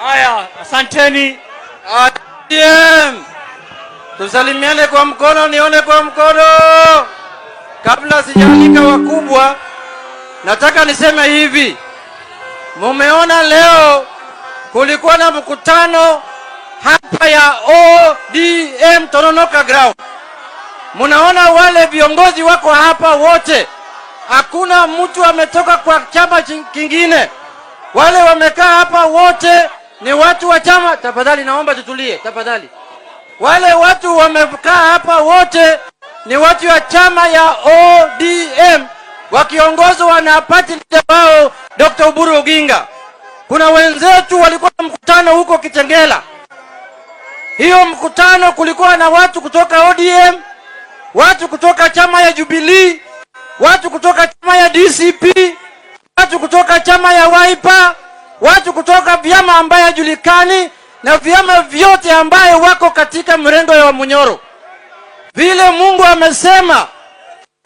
Haya, asanteni. Tusalimiane kwa mkono, nione kwa mkono. Kabla sijaalika wakubwa, nataka niseme hivi. Mumeona leo kulikuwa na mkutano hapa ya ODM Tononoka Ground. Munaona wale viongozi wako hapa wote. Hakuna mtu ametoka kwa chama kingine. Wale wamekaa hapa wote ni watu wa chama. Tafadhali naomba tutulie, tafadhali. Wale watu wamekaa hapa wote ni watu wa chama ya ODM wakiongozwa na party leader wao Dr. Oburu Oginga. Kuna wenzetu walikuwa na mkutano huko Kitengela. Hiyo mkutano kulikuwa na watu kutoka ODM, watu kutoka chama ya Jubilee, watu kutoka chama ya DCP, watu kutoka chama ya Wiper, watu kutoka vyama ambaye hajulikani na vyama vyote ambaye wako katika mrengo ya Munyoro. Vile Mungu amesema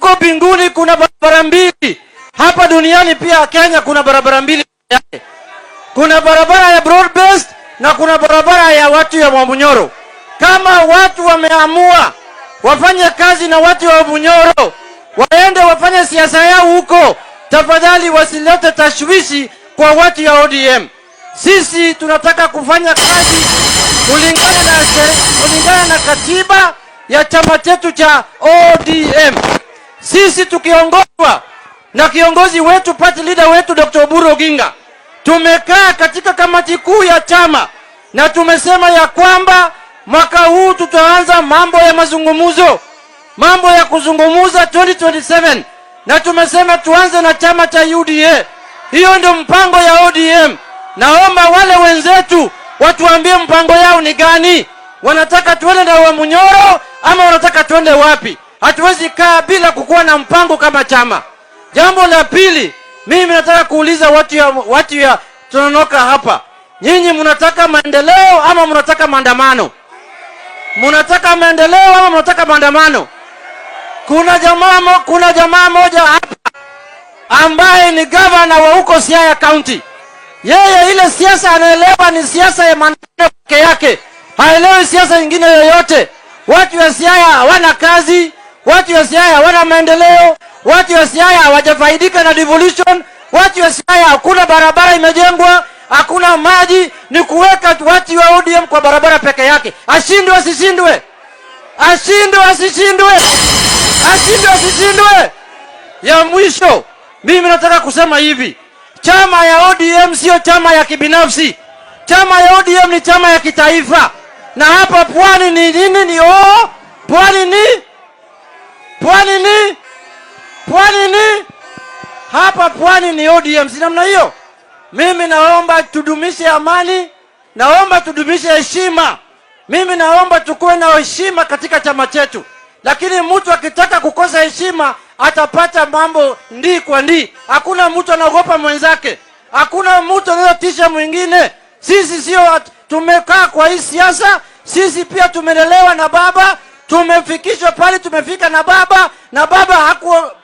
huko mbinguni kuna barabara mbili, hapa duniani pia Kenya kuna barabara mbili. Kuna barabara ya broad based na kuna barabara ya watu ya Munyoro. Kama watu wameamua wafanye kazi na watu wa Munyoro, waende wafanye siasa yao huko, tafadhali wasilete tashwishi kwa watu ya ODM. Sisi tunataka kufanya kazi kulingana na katiba ya chama chetu cha ODM. Sisi tukiongozwa na kiongozi wetu, party leader wetu Dr. Oburu Oginga, tumekaa katika kamati kuu ya chama na tumesema ya kwamba mwaka huu tutaanza mambo ya mazungumuzo, mambo ya kuzungumuza 2027, na tumesema tuanze na chama cha UDA. Hiyo ndio mpango ya ODM. Naomba wale wenzetu watuambie mpango yao ni gani. Wanataka tuende na wa Munyoro ama wanataka tuende wapi? Hatuwezi kaa bila kukuwa na mpango kama chama. Jambo la pili, mimi nataka kuuliza watu ya Tononoka hapa. Nyinyi mnataka maendeleo ama mnataka maandamano? Mnataka maendeleo ama mnataka maandamano? Kuna jamaa moja hapa ambaye ni governor wa huko Siaya County. Yeye ile siasa anaelewa ni siasa ya maendeleo peke yake. Haelewi siasa nyingine yoyote. Watu wa Siaya hawana kazi, watu wa Siaya hawana maendeleo, watu wa Siaya hawajafaidika na devolution, watu wa Siaya hakuna barabara imejengwa, hakuna maji, ni kuweka watu wa ODM kwa barabara peke yake. Ashindwe asishindwe? Ashindwe asishindwe? Ashindwe asishindwe? Ya mwisho, mimi nataka kusema hivi. Chama ya ODM sio chama ya kibinafsi. Chama ya ODM ni chama ya kitaifa. Na hapa Pwani ni nini? Pwani ni hapa Pwani ni ODM. Si namna hiyo? Mimi naomba tudumishe amani, naomba tudumishe heshima. Mimi naomba tukue na heshima katika chama chetu. Lakini mtu akitaka kukosa heshima atapata mambo ndi kwa ndi. Hakuna mtu anaogopa mwenzake. Hakuna mtu anayetisha mwingine. Sisi sio tumekaa kwa hii siasa. Sisi pia tumelelewa na baba. Tumefikishwa pale tumefika na baba. Na baba hakuwa